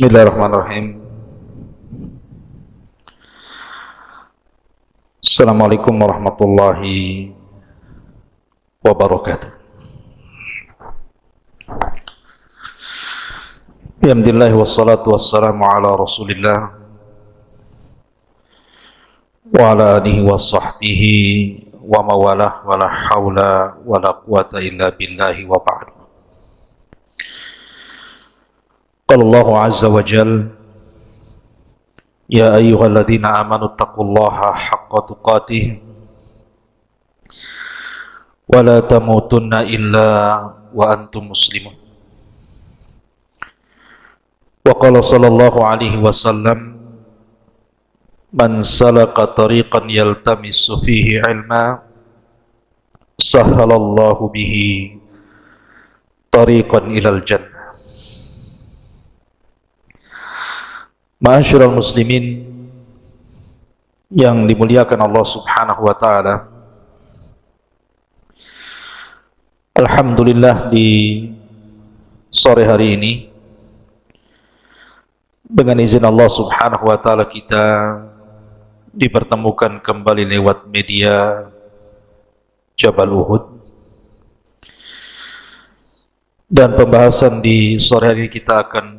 Bismillahirrahmanirrahim. Assalamualaikum warahmatullahi wabarakatuh. Alhamdulillah wassalatu wassalamu ala Rasulillah wa ala alihi wa sahbihi wa mawalah wa la hawla wa la quwata illa billahi wa ba'du. Qala Allahu azza wa jalla ya ayyuhalladzina amanu taqullaha haqqa tuqatih wa la tamutunna illa wa antum muslimun. Wa qala sallallahu alaihi wasallam man salaka tariqan yaltamisu fihi ilma sahhalallahu bihi tariqan ilal jannah. Ma'asyiral muslimin yang dimuliakan Allah Subhanahu wa taala. Alhamdulillah di sore hari ini dengan izin Allah Subhanahu wa taala kita dipertemukan kembali lewat media Jabal Uhud. Dan pembahasan di sore hari ini kita akan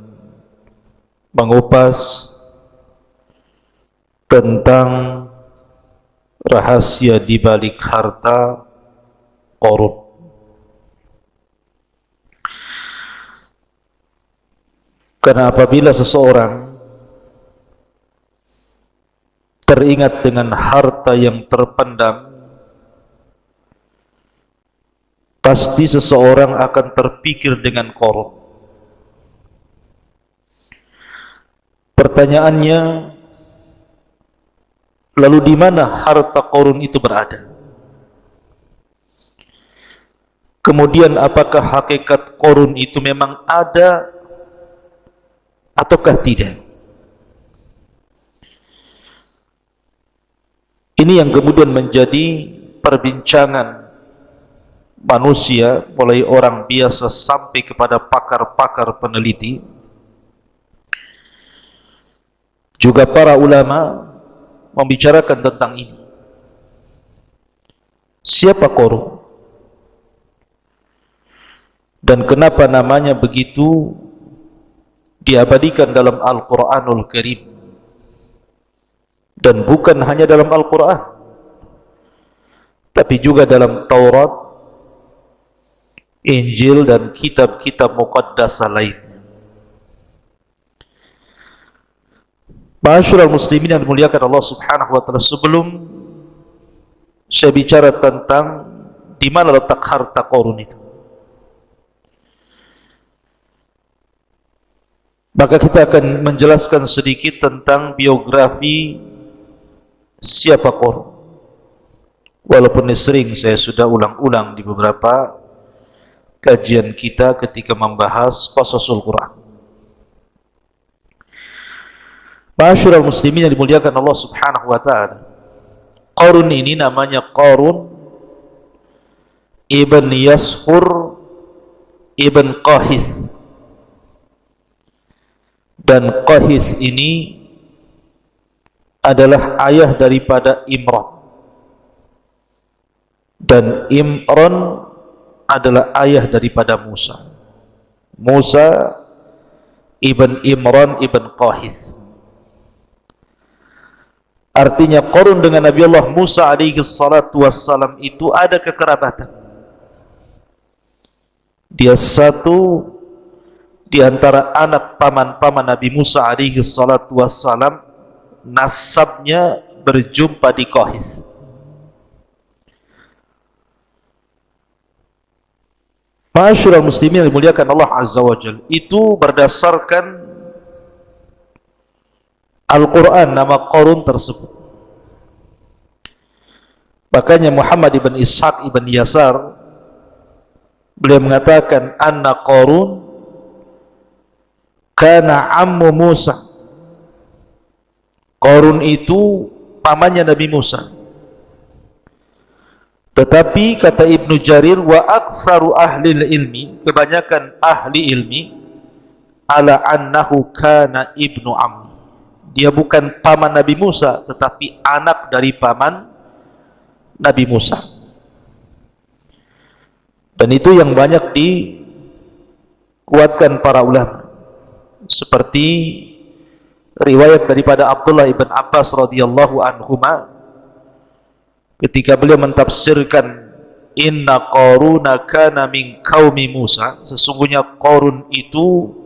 mengupas tentang rahasia di balik harta Qarun. Karena apabila seseorang teringat dengan harta yang terpendam, pasti seseorang akan terpikir dengan Qarun. Pertanyaannya, lalu di mana harta Qarun itu berada? Kemudian apakah hakikat Qarun itu memang ada ataukah tidak? Ini yang kemudian menjadi perbincangan manusia, mulai orang biasa sampai kepada pakar-pakar peneliti, juga para ulama membicarakan tentang ini. Siapa Qarun? Dan kenapa namanya begitu diabadikan dalam Al-Quranul Karim? Dan bukan hanya dalam Al-Quran, tapi juga dalam Taurat, Injil, dan kitab-kitab muqaddasah lainnya. Ma'asyiral muslimin yang dimuliakan Allah Subhanahu wa taala, sebelum saya bicara tentang di mana letak harta Qarun itu, maka kita akan menjelaskan sedikit tentang biografi siapa Qarun. Walaupun ini sering saya sudah ulang-ulang di beberapa kajian kita ketika membahas qasasul Quran. Ma'asyiral muslimin yang dimuliakan Allah Subhanahu wa taala, Qarun ini namanya Qarun ibn Yashur ibn Qahis. Dan Qahis ini adalah ayah daripada Imran, dan Imran adalah ayah daripada Musa. Musa ibn Imran ibn Qahis. Artinya Qarun dengan Nabi Allah Musa alaihi salatu wassalam itu ada kekerabatan. Dia satu di antara anak paman-paman Nabi Musa alaihi salatu wassalam, nasabnya berjumpa di Qahis. Ma'asyiral muslimin yang dimuliakan Allah azza wa jalla, itu berdasarkan Al-Quran nama Qarun tersebut. Makanya Muhammad ibn Ishaq ibn Yasar, beliau mengatakan anna Qarun kana ammu Musa. Qarun itu pamannya Nabi Musa. Tetapi kata Ibnu Jarir, wa aktsaru ahli ilmi, kebanyakan ahli ilmi, ala annahu kana ibnu ammi. Dia bukan paman Nabi Musa, tetapi anak dari paman Nabi Musa. Dan itu yang banyak dikuatkan para ulama, seperti riwayat daripada Abdullah ibn Abbas radhiyallahu anhuma ketika beliau mentafsirkan inna Qaruna kana min qaumi Musa, sesungguhnya Qarun itu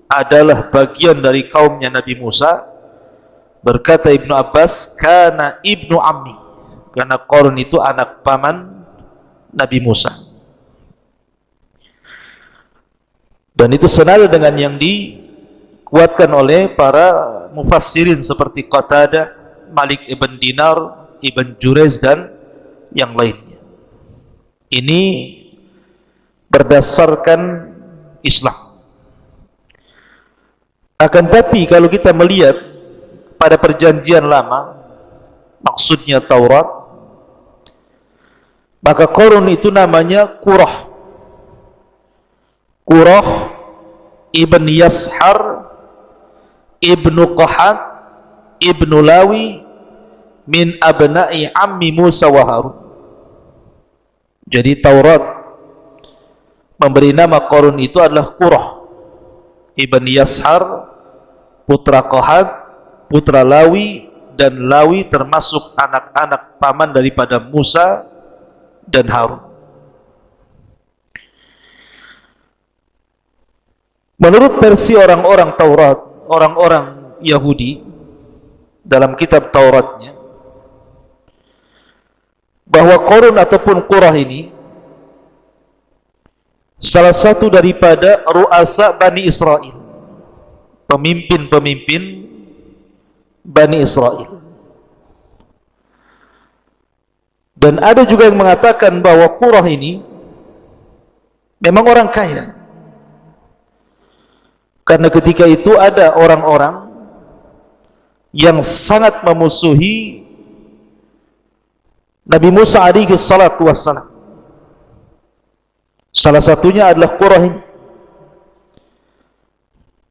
adalah bagian dari kaumnya Nabi Musa. Berkata Ibnu Abbas, kana ibnu ammi, karena Qarun itu anak paman Nabi Musa. Dan itu senada dengan yang dikuatkan oleh para mufassirin seperti Qatadah, Malik ibn Dinar, Ibn Jurayz dan yang lainnya. Ini berdasarkan Islam. Akan tapi kalau kita melihat pada perjanjian lama, maksudnya Taurat, maka Qarun itu namanya Qurah. Qurah ibn Yashar ibnu Qahat ibnu Lawi min abna'i ammi Musa wa Harun. Jadi Taurat memberi nama Qarun itu adalah Qurah ibn Yashar, putra Qahat, putra Lawi, dan Lawi termasuk anak-anak paman daripada Musa dan Harun. Menurut versi orang-orang Taurat, orang-orang Yahudi dalam kitab Tauratnya, bahwa Qarun ataupun Qurah ini salah satu daripada ru'asa Bani Israel, pemimpin-pemimpin Bani Israel. Dan ada juga yang mengatakan bahwa Qurah ini memang orang kaya, karena ketika itu ada orang-orang yang sangat memusuhi Nabi Musa alaihi salatu wassalam. Salah satunya adalah Qurah ini,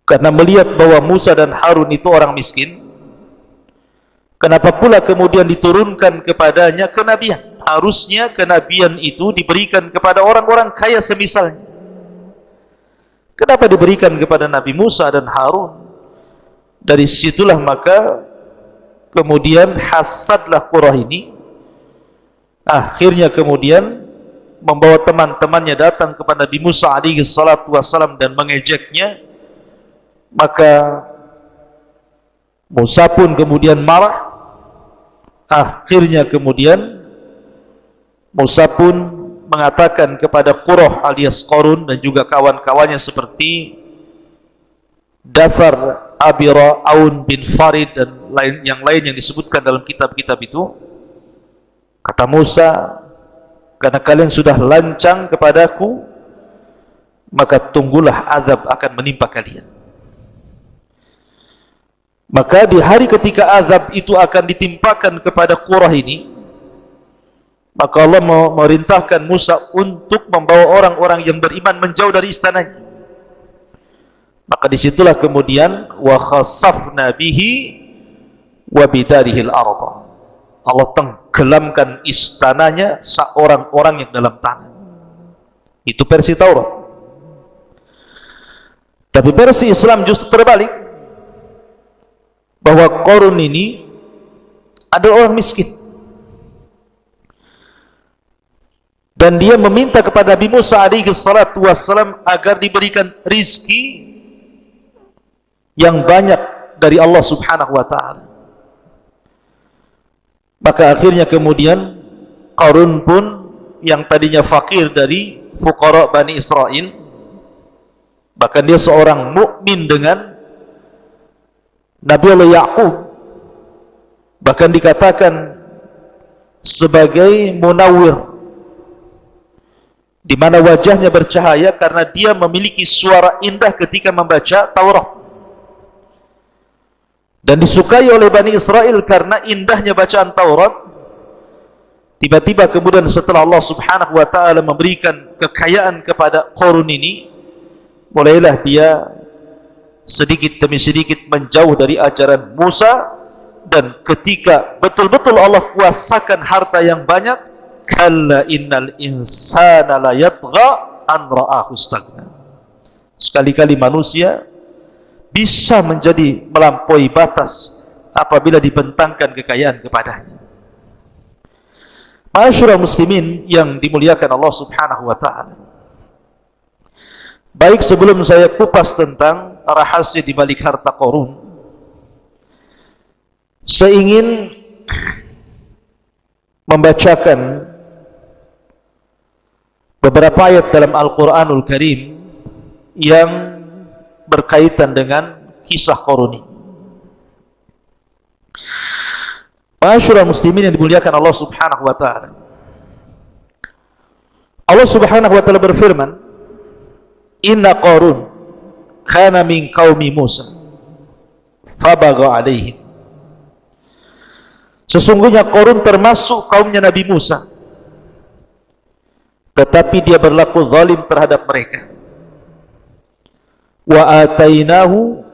karena melihat bahwa Musa dan Harun itu orang miskin. Kenapa pula kemudian diturunkan kepadanya kenabian? Harusnya kenabian itu diberikan kepada orang-orang kaya semisalnya. Kenapa diberikan kepada Nabi Musa dan Harun? Dari situlah maka kemudian hasadlah Qurah ini, akhirnya kemudian membawa teman-temannya datang kepada Nabi Musa alaihi salatu wassalam dan mengejeknya. Maka Musa pun kemudian marah. Akhirnya kemudian Musa pun mengatakan kepada Qurah alias Qarun dan juga kawan-kawannya seperti Dasar, Abira, Aun bin Farid dan yang lain yang disebutkan dalam kitab-kitab itu, kata Musa, karena kalian sudah lancang kepadaku, maka tunggulah azab akan menimpa kalian. Maka di hari ketika azab itu akan ditimpakan kepada Qurah ini, maka Allah memerintahkan Musa untuk membawa orang-orang yang beriman menjauh dari istananya. Maka disitulah kemudian wa khasafna bihi wa bidarihil arda, Allah tenggelamkan istananya seorang-orang yang dalam tanah. Itu versi Taurat. Tapi versi Islam justru terbalik, bahwa Qarun ini adalah orang miskin, dan dia meminta kepada Nabi Musa alaihi salatu wassalam agar diberikan rizki yang banyak dari Allah subhanahu wa ta'ala. Maka akhirnya kemudian Qarun pun yang tadinya fakir dari fuqara Bani Israel, bahkan dia seorang mukmin dengan Nabi Allah Ya'qub, bahkan dikatakan sebagai munawwir, di mana wajahnya bercahaya karena dia memiliki suara indah ketika membaca Taurat, dan disukai oleh Bani Israel karena indahnya bacaan Taurat. Tiba-tiba kemudian setelah Allah subhanahu wa ta'ala memberikan kekayaan kepada Qarun ini, mulailah dia sedikit demi sedikit menjauh dari ajaran Musa, dan ketika betul-betul Allah kuasakan harta yang banyak, kalla innal insana la yatgha an ra'ahu istaghna. Sekali-kali manusia bisa menjadi melampaui batas apabila dibentangkan kekayaan kepadanya. Ma'asyiral muslimin yang dimuliakan Allah Subhanahu wa taala. Baik, sebelum saya kupas tentang rahasia di balik harta Qarun, saya ingin membacakan beberapa ayat dalam Al-Qur'anul Karim yang berkaitan dengan kisah Qarun ini. Ma'asyiral muslimin yang dimuliakan Allah Subhanahu wa taala. Allah Subhanahu wa taala berfirman, "Inna Qarun kana min qaumi Musa fabagha alaihim." Sesungguhnya Qarun termasuk kaumnya Nabi Musa, tetapi dia berlaku zalim terhadap mereka. Wa atainahu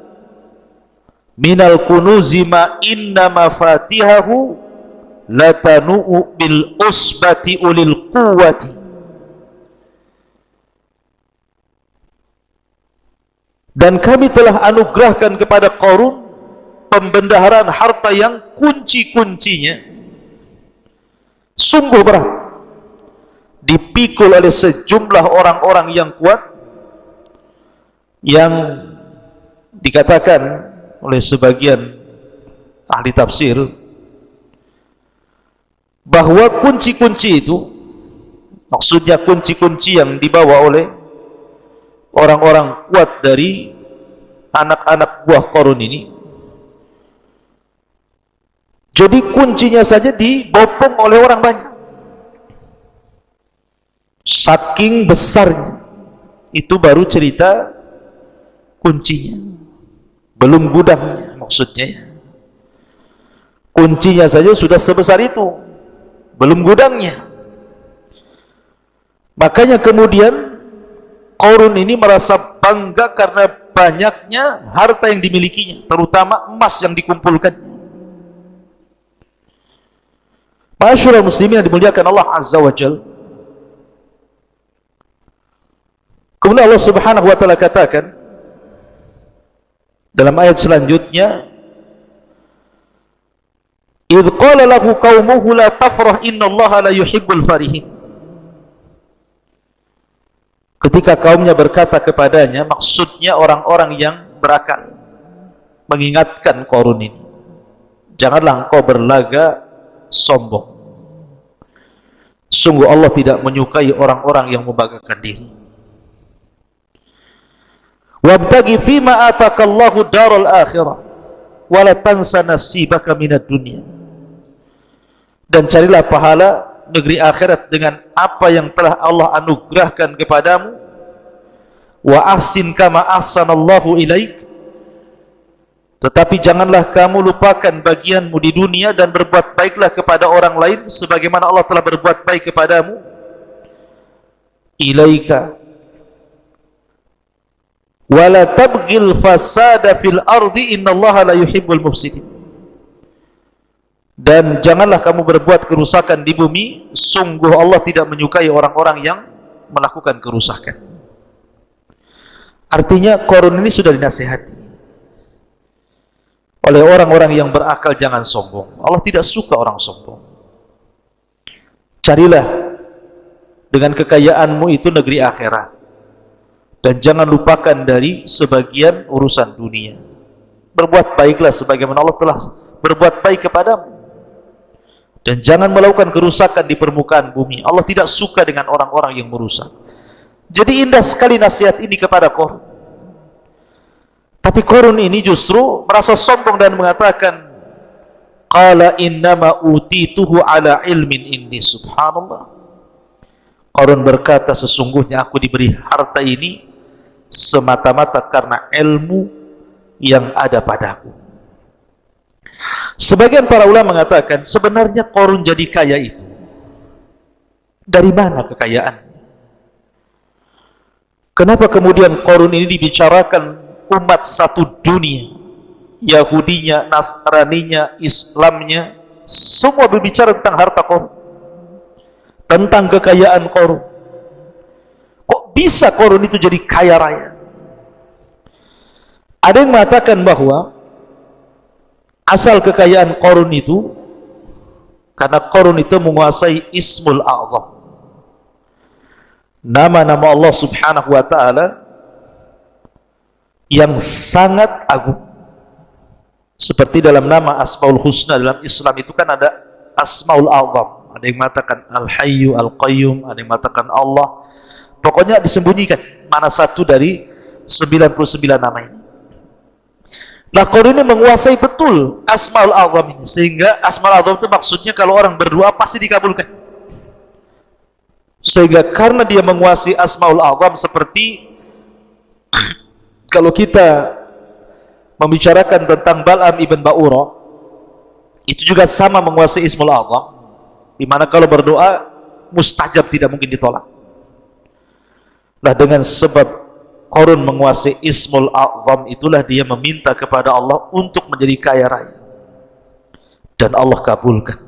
minal kunuzi ma inna mafatihahu latanu'u bil usbati ulil quwwati. Dan kami telah anugerahkan kepada Qarun pembendaharaan harta yang kunci-kuncinya sungguh berat, dipikul oleh sejumlah orang-orang yang kuat, yang dikatakan oleh sebagian ahli tafsir bahwa kunci-kunci itu maksudnya kunci-kunci yang dibawa oleh orang-orang kuat dari anak-anak buah Qarun ini. Jadi kuncinya saja dibopong oleh orang banyak, saking besarnya. Itu baru cerita kuncinya, belum gudangnya. Maksudnya kuncinya saja sudah sebesar itu, belum gudangnya. Makanya kemudian Qarun ini merasa bangga karena banyaknya harta yang dimilikinya, terutama emas yang dikumpulkannya. Ma'asyiral muslimin yang dimuliakan Allah Azza wa Jalla. Kemudian Allah Subhanahu wa taala katakan dalam ayat selanjutnya, "Idz qala lahu qaumuhu la tafrah innallaha la yuhibbul farihin." Ketika kaumnya berkata kepadanya, maksudnya orang-orang yang berakal, mengingatkan Qarun ini, janganlah engkau berlaga sombong. Sungguh Allah tidak menyukai orang-orang yang membanggakan diri. Wabtaghi fima atakallahu daral akhirah wa la tansa nasibaka minad dunya. Dan carilah pahala negeri akhirat dengan apa yang telah Allah anugerahkan kepadamu. Wa ahsin kama ahsanallahu ilaik. Tetapi janganlah kamu lupakan bagianmu di dunia dan berbuat baiklah kepada orang lain sebagaimana Allah telah berbuat baik kepadamu. Ilaika wala tabghil fasada fil ardi innallaha la yuhibbul mufsidin. Dan janganlah kamu berbuat kerusakan di bumi, sungguh Allah tidak menyukai orang-orang yang melakukan kerusakan. Artinya Qarun ini sudah dinasihati oleh orang-orang yang berakal, jangan sombong. Allah tidak suka orang sombong. Carilah dengan kekayaanmu itu negeri akhirat, dan jangan lupakan dari sebagian urusan dunia. Berbuat baiklah sebagaimana Allah telah berbuat baik kepadamu, dan jangan melakukan kerusakan di permukaan bumi. Allah tidak suka dengan orang-orang yang merusak. Jadi indah sekali nasihat ini kepada Qarun. Tapi Qarun ini justru merasa sombong dan mengatakan, qala innama utituhu ala ilmin indi. Subhanallah. Qarun berkata, sesungguhnya aku diberi harta ini semata-mata karena ilmu yang ada padaku. Sebagian para ulama mengatakan, sebenarnya Qarun jadi kaya itu dari mana kekayaannya? Kenapa kemudian Qarun ini dibicarakan umat satu dunia, Yahudinya, Nasraninya, Islamnya, semua berbicara tentang harta korun, tentang kekayaan korun. Kok bisa korun itu jadi kaya raya? Ada yang mengatakan bahwa asal kekayaan korun itu karena korun itu menguasai Ismul A'zam, nama-nama Allah subhanahu wa ta'ala yang sangat agung. Seperti dalam nama Asmaul Husna dalam Islam itu kan ada Asmaul A'zam, ada yang mengatakan Al-Hayyu, Al-Qayyum, ada yang mengatakan Allah. Pokoknya disembunyikan mana satu dari 99 nama ini. Nah, korun ini menguasai betul Asmaul A'zam ini, sehingga Asmaul A'zam itu maksudnya kalau orang berdoa pasti dikabulkan. Sehingga karena dia menguasai Asmaul A'zam, seperti kalau kita membicarakan tentang Bal'am ibn Ba'ura, itu juga sama menguasai Ismul A'zam, dimana kalau berdoa mustajab, tidak mungkin ditolak. Nah, dengan sebab korun menguasai Ismul A'zam itulah dia meminta kepada Allah untuk menjadi kaya raya, dan Allah kabulkan.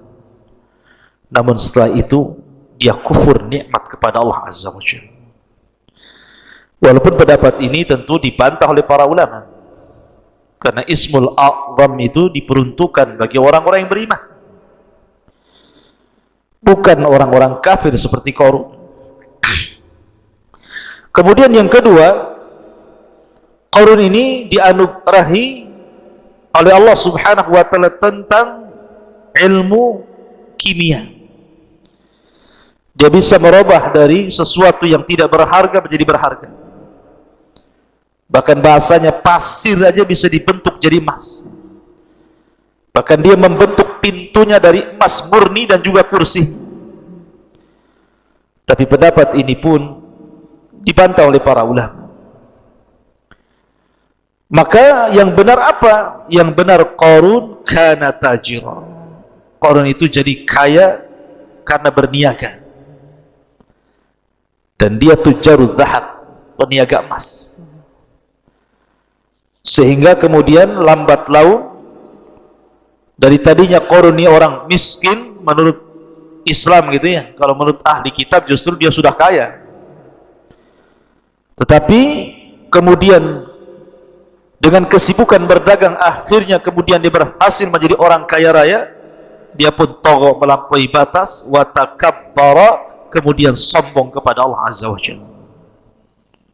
Namun setelah itu dia kufur nikmat kepada Allah Azza wa Jalla. Walaupun pendapat ini tentu dibantah oleh para ulama, karena Ismul A'zam itu diperuntukkan bagi orang-orang yang beriman, bukan orang-orang kafir seperti korun. Kemudian yang kedua, korun ini dianugerahi oleh Allah subhanahu wa ta'ala tentang ilmu kimia. Dia bisa merubah dari sesuatu yang tidak berharga menjadi berharga. Bahkan bahasanya pasir aja bisa dibentuk jadi emas. Bahkan dia membentuk pintunya dari emas murni dan juga kursi. Tapi pendapat ini pun dibantah oleh para ulama. Maka yang benar apa? Yang benar korun kana tajira. Korun itu jadi kaya karena berniaga. Dan dia tujarul zahab, peniaga emas. Sehingga kemudian lambat laun, dari tadinya korun ini orang miskin menurut Islam gitu ya, kalau menurut ahli kitab justru dia sudah kaya. Tetapi kemudian dengan kesibukan berdagang, akhirnya kemudian dia berhasil menjadi orang kaya raya. Dia pun togok melampaui batas, wa takabbara, kemudian sombong kepada Allah Azza wa Jalla.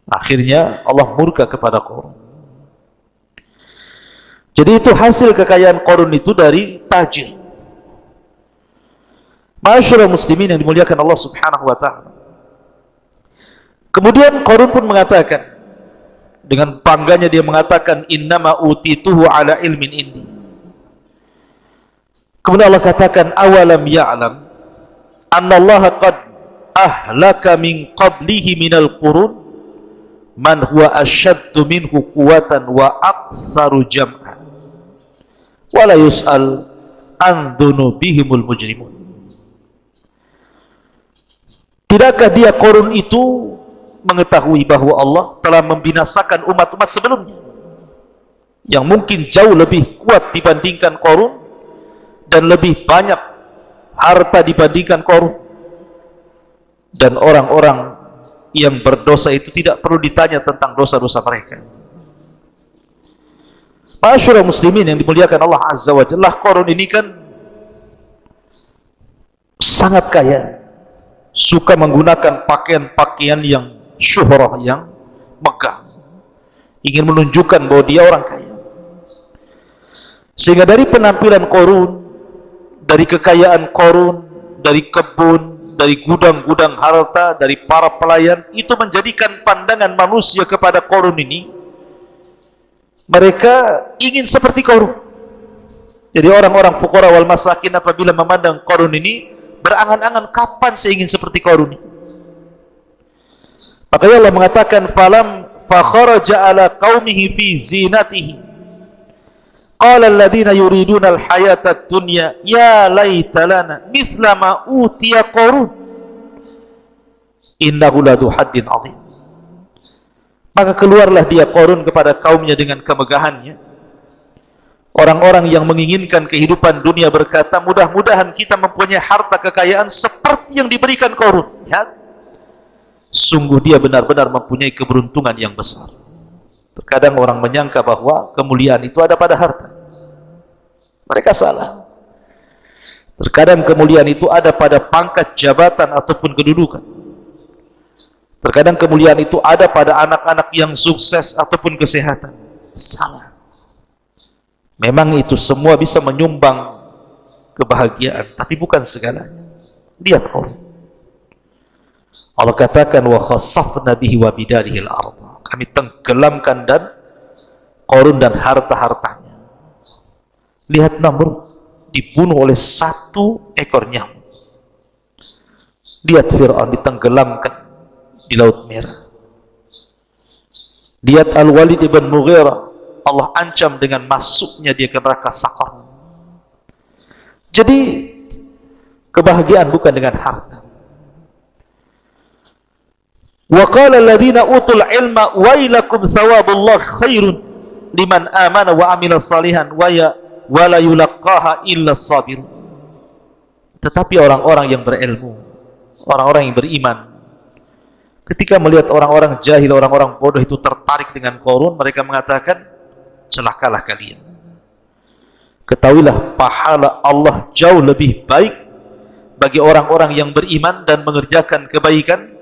Akhirnya Allah murka kepada korun. Jadi itu hasil kekayaan korun itu dari tajir. Ma'asyiral muslimin yang dimuliakan Allah subhanahu wa ta'ala. Kemudian korun pun mengatakan, dengan bangganya dia mengatakan, innama utituhu ala ilmin indi. Kemudian Allah katakan, awalam ya'lam annallaha qad ahlaka min qablihi minal qurun man huwa asyaddu minhu quwatan wa aqsaru jam'a wala yus'al an dzunubihimul mujrimun. Tidakkah dia korun itu mengetahui bahwa Allah telah membinasakan umat-umat sebelumnya yang mungkin jauh lebih kuat dibandingkan korun dan lebih banyak harta dibandingkan korun, dan orang-orang yang berdosa itu tidak perlu ditanya tentang dosa-dosa mereka. Ma'asyiral muslimin yang dimuliakan Allah Azza wa Jalla, korun ini kan sangat kaya, suka menggunakan pakaian-pakaian yang syuhrah, yang megah, ingin menunjukkan bahwa dia orang kaya. Sehingga dari penampilan korun, dari kekayaan korun, dari kebun, dari gudang-gudang harta, dari para pelayan, itu menjadikan pandangan manusia kepada korun ini, mereka ingin seperti korun. Jadi orang-orang fuqara wal masakin apabila memandang korun ini, berangan-angan kapan saya ingin seperti korun ini. Maka Allah mengatakan, falam fakharaja ala qaumihi fi zinatihi qala alladhina yuriduna alhayata ad-dunya ya laita lana mithla ma utiya qarun innahu ladu haddin azim. Maka keluarlah dia Qarun kepada kaumnya dengan kemegahannya. Orang-orang yang menginginkan kehidupan dunia berkata, mudah-mudahan kita mempunyai harta kekayaan seperti yang diberikan Qarun. Ya, sungguh dia benar-benar mempunyai keberuntungan yang besar. Terkadang orang menyangka bahwa kemuliaan itu ada pada harta. Mereka salah. Terkadang kemuliaan itu ada pada pangkat jabatan ataupun kedudukan. Terkadang kemuliaan itu ada pada anak-anak yang sukses ataupun kesehatan. Salah. Memang itu semua bisa menyumbang kebahagiaan, tapi bukan segalanya. Lihat Qarun. Allah katakan wa khassafna bihi wa bidarihi al-ardh. Kami tenggelamkan dan Qarun dan harta-hartanya. Lihat Namrud dibunuh oleh satu ekor nyamuk. Lihat Fir'aun ditenggelamkan di Laut Merah. Lihat Al-Walid ibn Mughirah, Allah ancam dengan masuknya dia ke neraka Saqar. Jadi kebahagiaan bukan dengan harta. Wa qala alladziina utul ilma wailakum thawabullah khairun liman amana wa amila salihan wa la yulaqqaha illa sabirun. Tetapi orang-orang yang berilmu, orang-orang yang beriman, ketika melihat orang-orang jahil, orang-orang bodoh itu tertarik dengan Qarun, mereka mengatakan, celakalah kalian. Ketahuilah pahala Allah jauh lebih baik bagi orang-orang yang beriman dan mengerjakan kebaikan,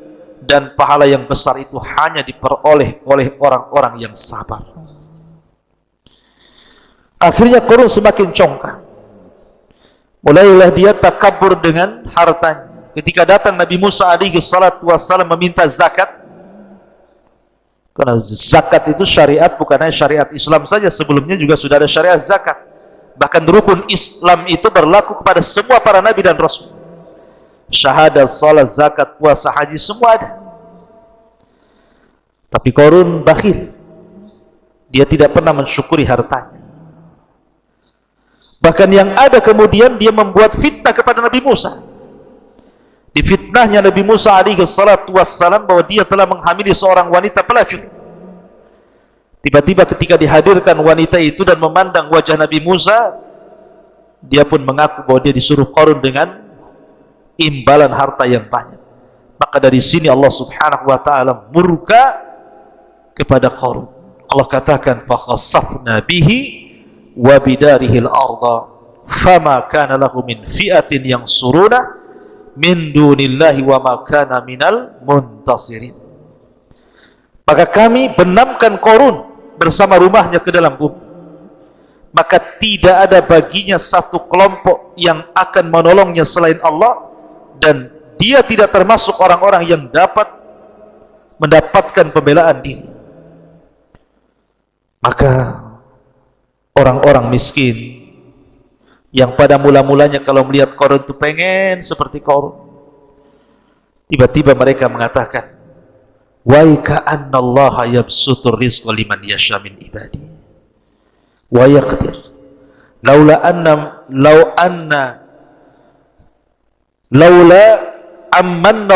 dan pahala yang besar itu hanya diperoleh oleh orang-orang yang sabar. Akhirnya Qarun semakin congkak. Mulailah dia takabur dengan hartanya. Ketika datang Nabi Musa alaihi salatu wassalam meminta zakat, karena zakat itu syariat, bukan hanya syariat Islam saja, sebelumnya juga sudah ada syariat zakat. Bahkan rukun Islam itu berlaku kepada semua para nabi dan rasul. Syahadat, salat, zakat, puasa, haji, semua ada. Tapi Qarun bakhil. Dia tidak pernah mensyukuri hartanya. Bahkan yang ada kemudian dia membuat fitnah kepada Nabi Musa. Difitnahnya Nabi Musa alaihi salatu wassalam bahwa dia telah menghamili seorang wanita pelacur. Tiba-tiba ketika dihadirkan wanita itu dan memandang wajah Nabi Musa, dia pun mengaku bahwa dia disuruh Qarun dengan imbalan harta yang banyak. Maka dari sini Allah subhanahu wa ta'ala murka kepada Qarun. Allah katakan fa khassafna bihi wa bidarihi al-ardha fama kana lahu min fi'atin yansuruna min dunillahi wa ma kana minal muntasirin. Maka kami benamkan Qarun bersama rumahnya ke dalam bumi, maka tidak ada baginya satu kelompok yang akan menolongnya selain Allah, dan dia tidak termasuk orang-orang yang dapat mendapatkan pembelaan diri. Maka orang-orang miskin yang pada mula-mulanya kalau melihat Qarun itu pengen seperti Qarun, tiba-tiba mereka mengatakan, wa ka'anna Allah yabsutur rizqa liman yasha min ibadi wa yaqdir laula amanna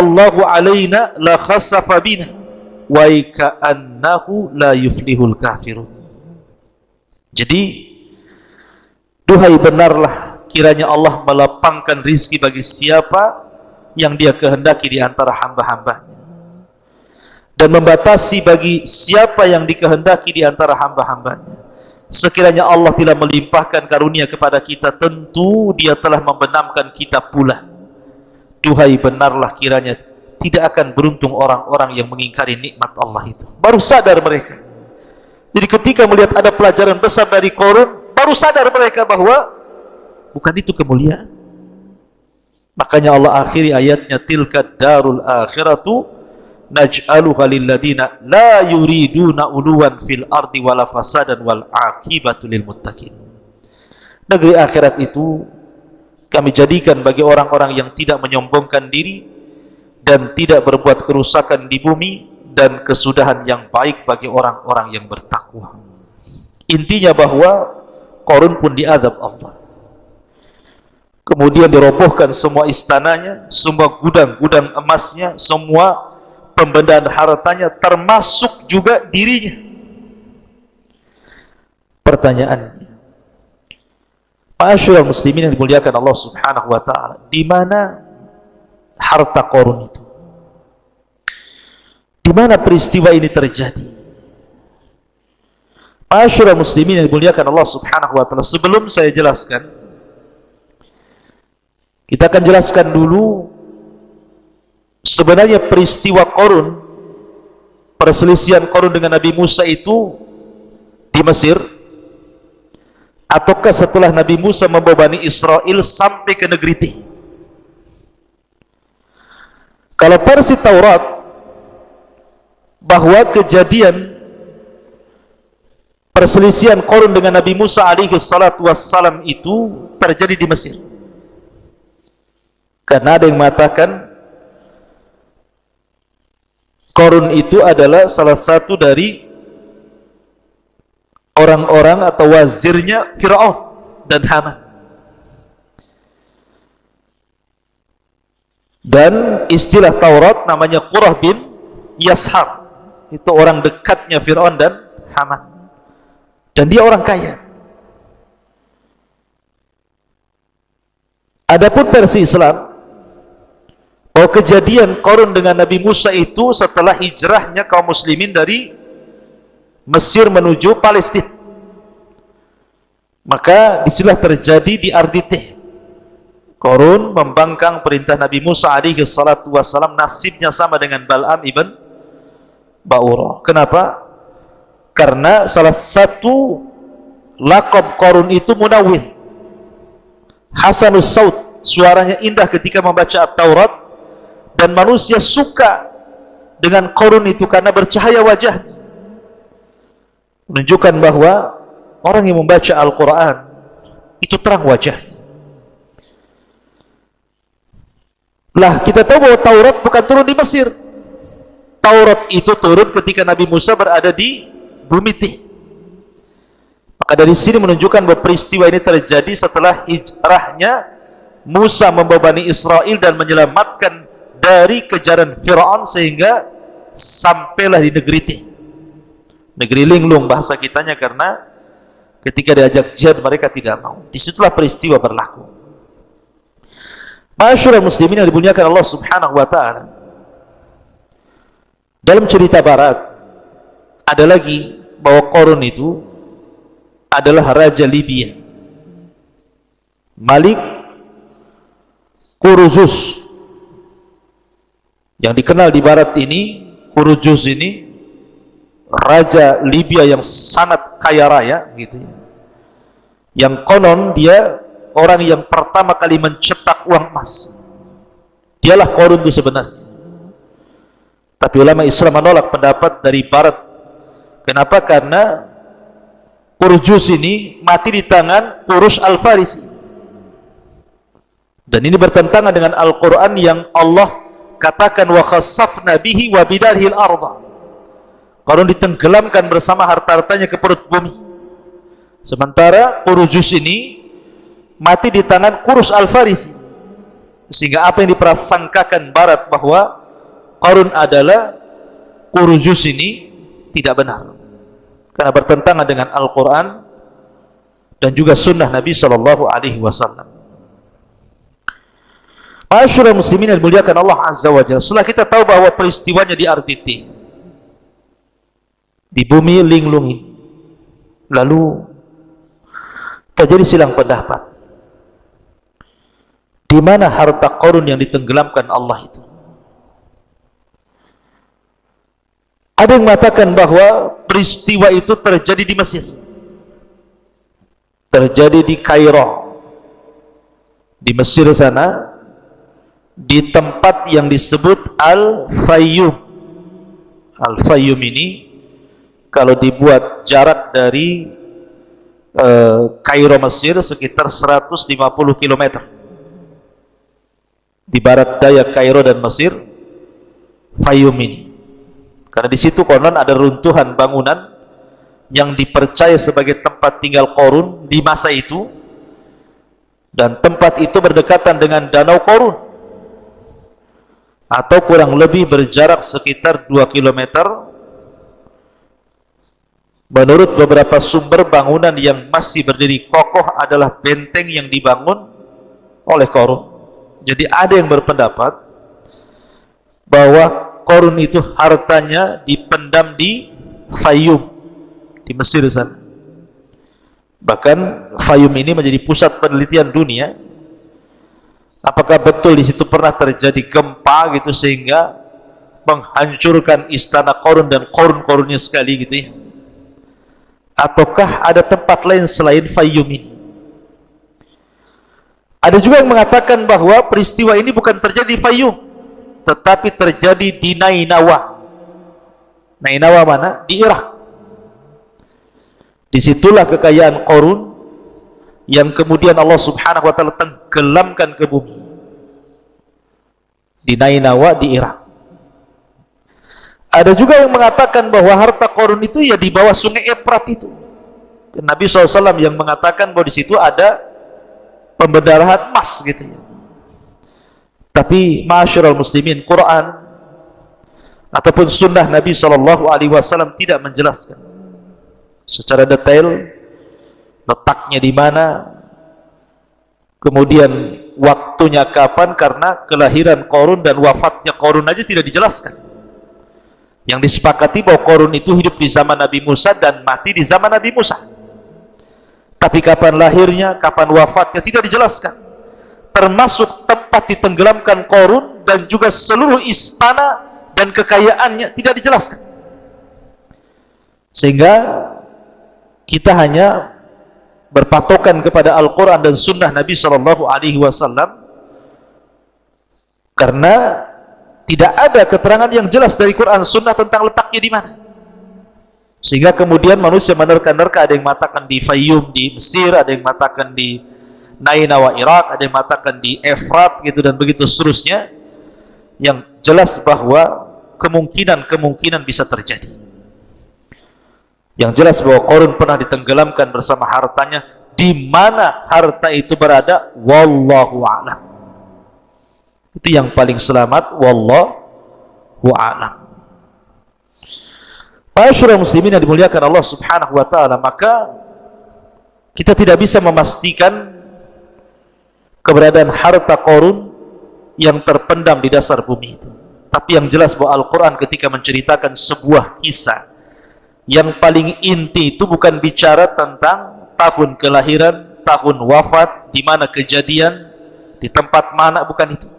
Allahu alaina la khasafa bina wa ka'annahu la yuflihul kafirun. Jadi duhai benarlah kiranya Allah melapangkan rizki bagi siapa yang dia kehendaki di antara hamba-hambanya, dan membatasi bagi siapa yang dikehendaki di antara hamba-hambanya. Sekiranya Allah tidak melimpahkan karunia kepada kita, tentu dia telah membenamkan kita pula. Duhai benarlah kiranya tidak akan beruntung orang-orang yang mengingkari nikmat Allah itu. Baru sadar mereka. Jadi ketika melihat ada pelajaran besar dari Qarun, baru sadar mereka bahwa bukan itu kemuliaan. Makanya Allah akhiri ayatnya, tilka darul akhiratu naj'aluha lilladina la yuriduna uluwan fil ardi wala fasadan wal aqibatu lil muttaqin. Negeri akhirat itu kami jadikan bagi orang-orang yang tidak menyombongkan diri dan tidak berbuat kerusakan di bumi, dan kesudahan yang baik bagi orang-orang yang bertakwa. Intinya bahwa Qarun pun diazab Allah. Kemudian dirobohkan semua istananya, semua gudang-gudang emasnya, semua pembendaan hartanya, termasuk juga dirinya. Pertanyaannya, ma'asyiral muslimin yang dimuliakan Allah Subhanahu wa taala, di mana harta Qarun itu? Di mana peristiwa ini terjadi? Ma'asyiral muslimin yang dimuliakan Allah Subhanahu wa taala, sebelum saya jelaskan, kita akan jelaskan dulu sebenarnya peristiwa Qarun, perselisihan Qarun dengan Nabi Musa itu di Mesir, ataukah setelah Nabi Musa membawa Bani Israel sampai ke negeri Tih? Kalau versi Taurat, bahwa kejadian perselisihan Qarun dengan Nabi Musa alaihi salatu wassalam itu terjadi di Mesir. Karena ada yang mengatakan Qarun itu adalah salah satu dari orang-orang atau wazirnya Fir'aun dan Haman. Dan istilah Taurat namanya Qurah bin Yashar, itu orang dekatnya Fir'aun dan Haman, dan dia orang kaya. Adapun versi Islam, bahwa kejadian Qarun dengan Nabi Musa itu setelah hijrahnya kaum muslimin dari Mesir menuju Palestina. Maka disitulah terjadi di Ardi Tih. Qarun membangkang perintah Nabi Musa alaihi salatu wassalam, nasibnya sama dengan Bal'am ibn Ba'urah. Kenapa? Karena salah satu laqab Qarun itu Munawwir, Hasanus Saut, suaranya indah ketika membaca At-Taurat, dan manusia suka dengan Qarun itu karena bercahaya wajahnya, menunjukkan bahwa orang yang membaca Al-Quran itu terang wajahnya. Lah, kita tahu bahwa Taurat bukan turun di Mesir. Taurat itu turun ketika Nabi Musa berada di bumi Tih. Maka dari sini menunjukkan bahwa peristiwa ini terjadi setelah hijrahnya Musa membawa Bani Israel dan menyelamatkan dari kejaran Fir'aun sehingga sampailah di negeri Tih, negeri linglung bahasa kitanya, karena ketika diajak jihad mereka tidak mau. Disitulah peristiwa berlaku. Ma'asyiral muslimin yang dimuliakan Allah Subhanahu wa taala, dalam cerita barat ada lagi bahwa Qarun itu adalah raja Libya, Malik Quruzus, yang dikenal di barat ini. Quruzus ini raja Libya yang sangat kaya raya gitu ya, yang konon dia orang yang pertama kali mencetak uang emas. Dialah Qarun itu sebenarnya, tapi ulama Islam menolak pendapat dari barat. Kenapa? Karena Quruzus ini mati di tangan Qurus Al-Farisi, dan ini bertentangan dengan Al-Quran yang Allah katakan wa khassafna bihi wa bidarhil arda. Qarun ditenggelamkan bersama harta-hartanya ke perut bumi. Sementara Quruzus ini mati di tangan Qurus Al-Farisi, sehingga apa yang diprasangkakan barat bahwa Qarun adalah Quruzus ini tidak benar, karena bertentangan dengan Al-Quran dan juga sunnah Nabi Sallallahu Alaihi Wasallam. Ma'asyiral muslimin yang dimuliakan Allah Azza wa Jalla, setelah kita tahu bahwa peristiwanya di Ardi Tih, di bumi linglung ini, lalu terjadi silang pendapat di mana harta Qarun yang ditenggelamkan Allah itu. Ada yang mengatakan bahwa peristiwa itu terjadi di Mesir, terjadi di Kairo, di Mesir sana, di tempat yang disebut Al-Fayyum. Al-Fayyum ini kalau dibuat jarak dari Kairo Mesir sekitar 150 km di barat daya Kairo dan Mesir, Fayyum ini. Karena di situ konon ada runtuhan bangunan yang dipercaya sebagai tempat tinggal Qarun di masa itu, dan tempat itu berdekatan dengan Danau Qarun. atau kurang lebih berjarak sekitar 2 kilometer. Menurut beberapa sumber, bangunan yang masih berdiri kokoh adalah benteng yang dibangun oleh Qarun. Jadi ada yang berpendapat bahwa Qarun itu hartanya dipendam di Fayum, di Mesir sana. Bahkan Fayum ini menjadi pusat penelitian dunia. Apakah betul di situ pernah terjadi gempa gitu sehingga menghancurkan istana Qarun dan Qarun-Qarunnya sekali gitu ya? Ataukah ada tempat lain selain Fayum ini? Ada juga yang mengatakan bahwa peristiwa ini bukan terjadi di Fayum, tetapi terjadi di Nainawa. Nainawa mana? Di Irak. Disitulah kekayaan Qarun yang kemudian Allah subhanahu wa ta'ala tenggelamkan ke bumi. Di Nainawa di Irak. Ada juga yang mengatakan bahwa harta Qarun itu ya di bawah sungai Efrat itu. Nabi SAW yang mengatakan bahwa di situ ada pembendarahan emas gitu ya. Tapi ma'asyiral muslimin, Quran ataupun sunnah Nabi SAW tidak menjelaskan secara detail letaknya di mana, kemudian waktunya kapan, karena kelahiran Qarun dan wafatnya Qarun aja tidak dijelaskan. Yang disepakati bahwa Qarun itu hidup di zaman Nabi Musa dan mati di zaman Nabi Musa. Tapi kapan lahirnya, kapan wafatnya tidak dijelaskan. Termasuk tempat ditenggelamkan Qarun dan juga seluruh istana dan kekayaannya tidak dijelaskan. Sehingga kita hanya berpatokan kepada Al-Quran dan Sunnah Nabi SAW karena tidak ada keterangan yang jelas dari Quran Sunnah tentang letaknya di mana. Sehingga kemudian manusia menerka-nerka, ada yang mengatakan di Fayum di Mesir, ada yang mengatakan di Nainawa Irak, ada yang mengatakan di Efrat gitu dan begitu seterusnya. Yang jelas bahwa kemungkinan bisa terjadi. Yang jelas bahwa Qarun pernah ditenggelamkan bersama hartanya. Di mana harta itu berada, wallahu a'lam. Itu yang paling selamat, wallahu a'lam. Ma'asyiral muslimin yang dimuliakan Allah Subhanahu wa taala, maka kita tidak bisa memastikan keberadaan harta Qarun yang terpendam di dasar bumi itu. Tapi yang jelas bahwa Al-Quran ketika menceritakan sebuah kisah, yang paling inti itu bukan bicara tentang tahun kelahiran, tahun wafat, di mana kejadian, di tempat mana, bukan itu.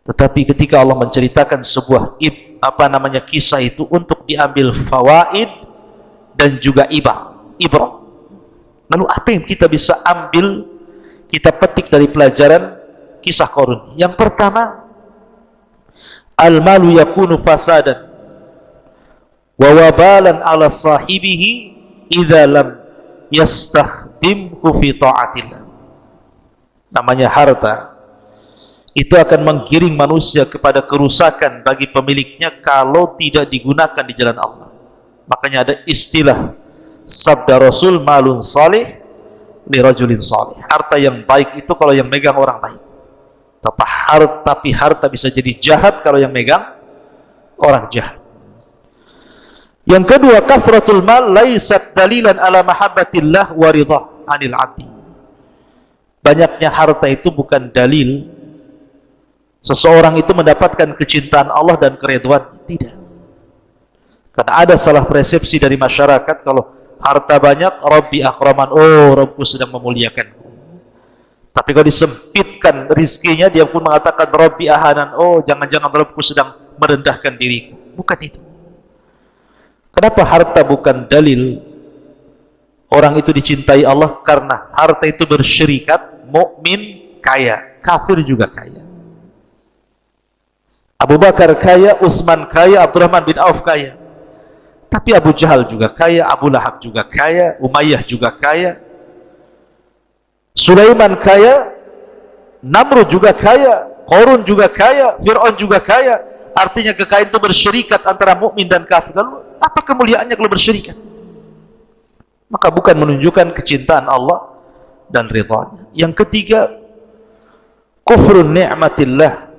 Tetapi ketika Allah menceritakan sebuah kisah itu untuk diambil fawaid dan juga ibrah. Lalu apa yang kita bisa ambil, kita petik dari pelajaran kisah Qarun? Yang pertama, al-malu yakunu fasadan wa wabalan ala sahibihi idza lam yastakhdimhu fi ta'atillah. Namanya harta itu akan menggiring manusia kepada kerusakan bagi pemiliknya kalau tidak digunakan di jalan Allah. Makanya ada istilah sabda Rasul, malun salih li rajulin salih. Harta yang baik itu kalau yang megang orang baik. Tapi harta bisa jadi jahat kalau yang megang orang jahat. Yang kedua, kasratul mal laisat dalilan ala mahabbatillah wa ridha 'anil 'abdi. Banyaknya harta itu bukan dalil seseorang itu mendapatkan kecintaan Allah dan keridhaan. Tidak. Karena ada salah persepsi dari masyarakat, kalau harta banyak, Rabbi akraman, oh Rabbku sedang memuliakanku. Tapi kalau disempitkan rizkinya, dia pun mengatakan Rabbi ahanan, oh jangan-jangan Rabbku sedang merendahkan diriku. Bukan itu. Kenapa harta bukan dalil orang itu dicintai Allah? Karena harta itu bersyirikat, mukmin kaya, kafir juga kaya. Abu Bakar kaya, Utsman kaya, Abdurrahman bin Auf kaya. Tapi Abu Jahal juga kaya, Abu Lahab juga kaya, Umayyah juga kaya, Sulaiman kaya, Namrud juga kaya, Qarun juga kaya, Fir'aun juga kaya. Artinya kekayaan itu bersyirikat antara mukmin dan kafir. Lalu apa kemuliaannya kalau bersyirikat? Maka bukan menunjukkan kecintaan Allah dan ridhanya. Yang ketiga, kufrun ni'matillah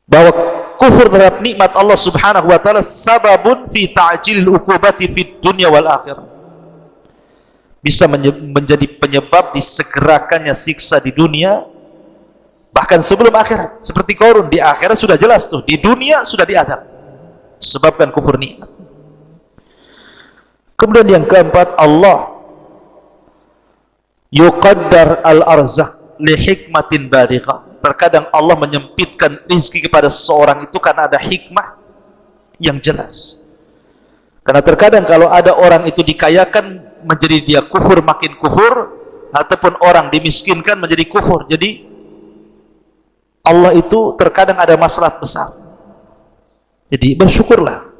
bahwa kufur terhadap nikmat Allah Subhanahu wa taala sababun fi ta'jilil uqubati fid dunya wal akhirah, bisa menjadi penyebab disegerakannya siksa di dunia bahkan sebelum akhirat. Seperti Qarun, di akhirat sudah jelas tuh, di dunia sudah diazab sebabkan kufur nikmat. Kemudian yang keempat, Allah yuqaddar al-arzaq li hikmatin balighah. Terkadang Allah menyempitkan rezeki kepada seseorang itu karena ada hikmah yang jelas. Karena terkadang kalau ada orang itu dikayakan menjadi dia kufur, makin kufur, ataupun orang dimiskinkan menjadi kufur. Jadi Allah itu terkadang ada maslahat besar. Jadi bersyukurlah.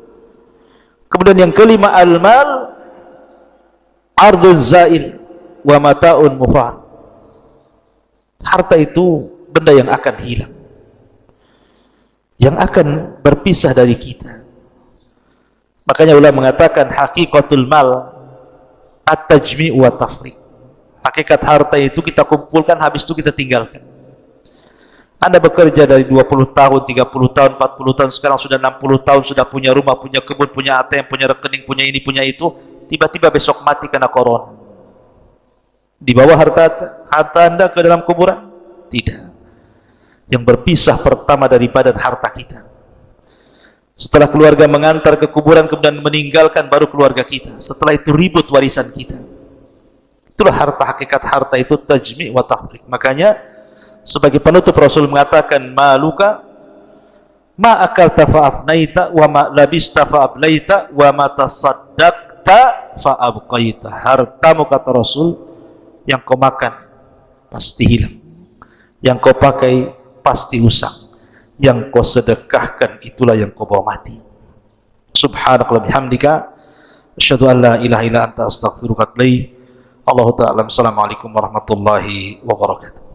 Kemudian yang kelima, al-mal ardun zail wa mata'un mufar. Harta itu benda yang akan hilang, yang akan berpisah dari kita. Makanya ulama mengatakan hakikatul mal at-tajmi' wa tafriq. Hakikat harta itu kita kumpulkan, habis itu kita tinggalkan. Anda bekerja dari 20 tahun, 30 tahun, 40 tahun, sekarang sudah 60 tahun, sudah punya rumah, punya kebun, punya ATM, punya rekening, punya ini, punya itu, tiba-tiba besok mati karena corona. Dibawa harta Anda ke dalam kuburan? Tidak. Yang berpisah pertama dari badan harta kita. Setelah keluarga mengantar ke kuburan kemudian meninggalkan, baru keluarga kita. Setelah itu ribut warisan kita. Itulah harta, hakikat harta itu tajmi' wa tafriq. Makanya sebagai penutup Rasul mengatakan, maluka ma akalta fa afnaita wa ma labista fa ablaita wa ma tasaddaqta fa abqaita. Hartamu, kata Rasul, yang kau makan pasti hilang, yang kau pakai pasti usang, yang kau sedekahkan itulah yang kau bawa mati. Subhanakallah bihamdika asyhadu an la ilaha illa anta astaghfiruka wa atubu ilaik. Allahu ta'ala. Assalamualaikum warahmatullahi wabarakatuh.